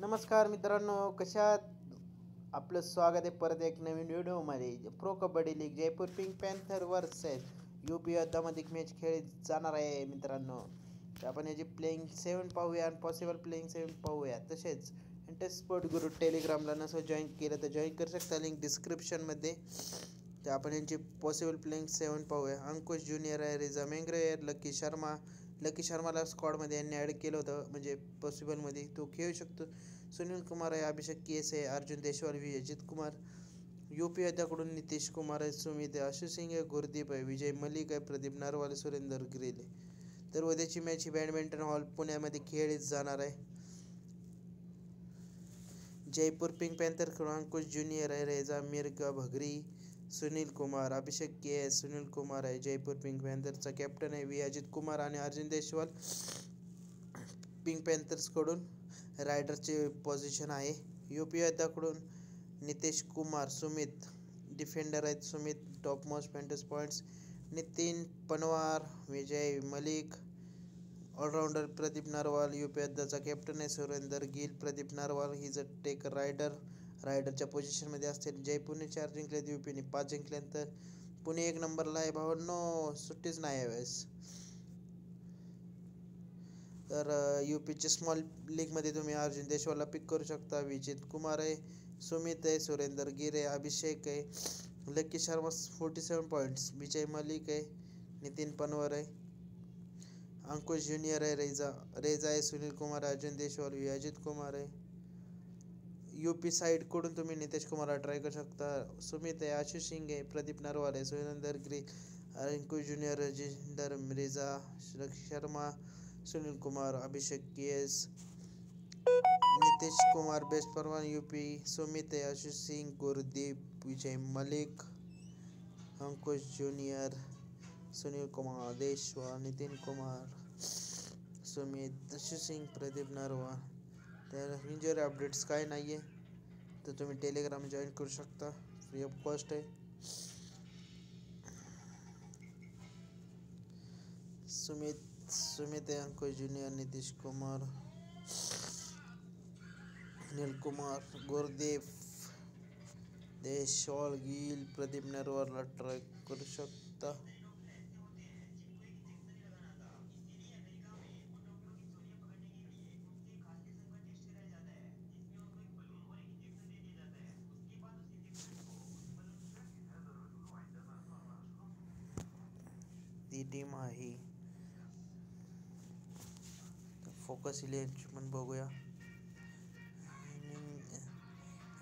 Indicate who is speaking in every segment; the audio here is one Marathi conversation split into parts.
Speaker 1: नमस्कार मित्रांनो, कशात आपलं स्वागत आहे परत एक नवीन व्हिडिओमध्ये. Pro kabaddi league Jaipur pink panther versus UP युद्धामध्ये मॅच खेळली जाणार आहे मित्रांनो. तर आपण याची प्लेइंग 7 पाहूया आणि पॉसिबल प्लेइंग 7 पाहूया. तसेच इंटरेस्ट स्पोर्ट गुरु टेलिग्रामला नसं जॉईन केलं तर जॉईन करू शकता, लिंक डिस्क्रिप्शनमध्ये. तर आपण यांची पॉसिबल प्लेइंग 7 पाहूया. अंकुश ज्युनियर आहे, रिजा मेंगरे, लकी शर्माला स्क्वॉडमध्ये यांनी ॲड केलं होतं, म्हणजे पॉसिबलमध्ये तो खेळू शकतो. सुनील कुमार आहे, अभिषेक केस आहे, अर्जुन देशवाल, अजित कुमार. UP योद्धाकडून नितीश कुमार आहे, सुमित आहे, आशु सिंग आहे, गुरदीप आहे, विजय मलिक आहे, प्रदीप नरवाले, सुरेंदर ग्रिल आहे. तर उद्याची मॅच ही बॅडमिंटन हॉल पुण्यामध्ये खेळली जाणार आहे. जयपूर पिंक पॅन्थरकडून अंकुश ज्युनियर आहे, रेजा मिर्गा भगरी, सुनील कुमार, अभिषेक KS, सुनील कुमार आहे. जयपूर पिंक पॅन्थरचा कॅप्टन आहे अजित कुमार आणि अर्जुन देशवाल. पिंक पॅन्थर्सकडून रायडरचे पोझिशन आहे. UP योद्धाकडून नितेश कुमार, सुमित डिफेंडर आहेत, Sumit top most fantasy points, Nitin Panwar, Vijay Malik allrounder, Pradeep Narwal UP योद्धाचा कॅप्टन आहे, सुरेंदर गिल, प्रदीप नरवाल ही जर टेक रायडरच्या पोझिशनमध्ये असतील. जयपूरने 4 जिंकल्यात, UPने 5 जिंकल्यानंतर पुणे 1 नंबरला आहे. भावांनो, सुट्टीच नाही यावेळेस. तर UPचे स्मॉल लीगमध्ये तुम्ही अर्जुन देशवालला पिक करू शकता. विजित कुमार आहे, सुमित आहे, सुरेंदर गिर आहे, अभिषेक आहे, लकी शर्मा 47 पॉईंट्स, विजय मलिक आहे, नितीन पनवर आहे, अंकुश ज्युनियर आहे, रेजा आहे, सुनील कुमार, अर्जुन देशवाल, अजित कुमार आहे. UP साईडकडून तुम्ही नितेश कुमारला ट्राय करू शकता. सुमित आहे, आशु सिंग आहे, प्रदीप नरवाल आहे, सुरेंदर ग्रिल, अंकुश ज्युनियर, राजेंदर मिर्झा, शर्मा, सुनील कुमार, अभिषेक KS, नितीश कुमार, बेस्ट परवान UP, सुमित आहे, आशु सिंग, गुरदीप, विजय मलिक, अंकुश ज्युनियर, सुनील कुमार, देशवाल, नितीन कुमार, सुमित, आशु सिंग, प्रदीप नरवाल. तर इंजुरी अपडेट्स काय नाही आहे, तर तुम्ही टेलिग्राम जॉईन करू शकता, फ्री ऑफ कॉस्ट आहे. सुमित आहे, अंकुश ज्युनियर, नितीश कुमार, अनिल कुमार, गुरदीप, देशवाल, गिल, प्रदीप नरवालला ट्राय करू शकता. ती टीम आहे. फोकस इलेव्हनची पण बघूया.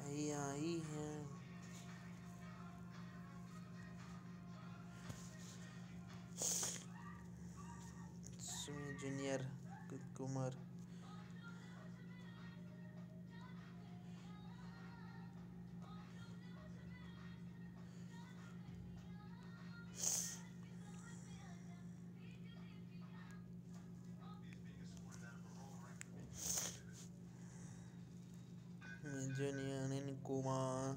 Speaker 1: आई है सुमित ज्युनियर, कुमार, ज्युनियर आणि कुमार,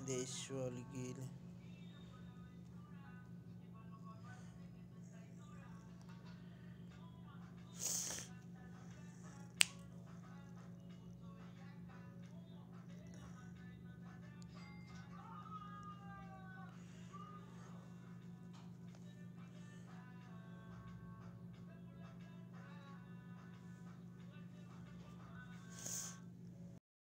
Speaker 1: देशवाल, गिल,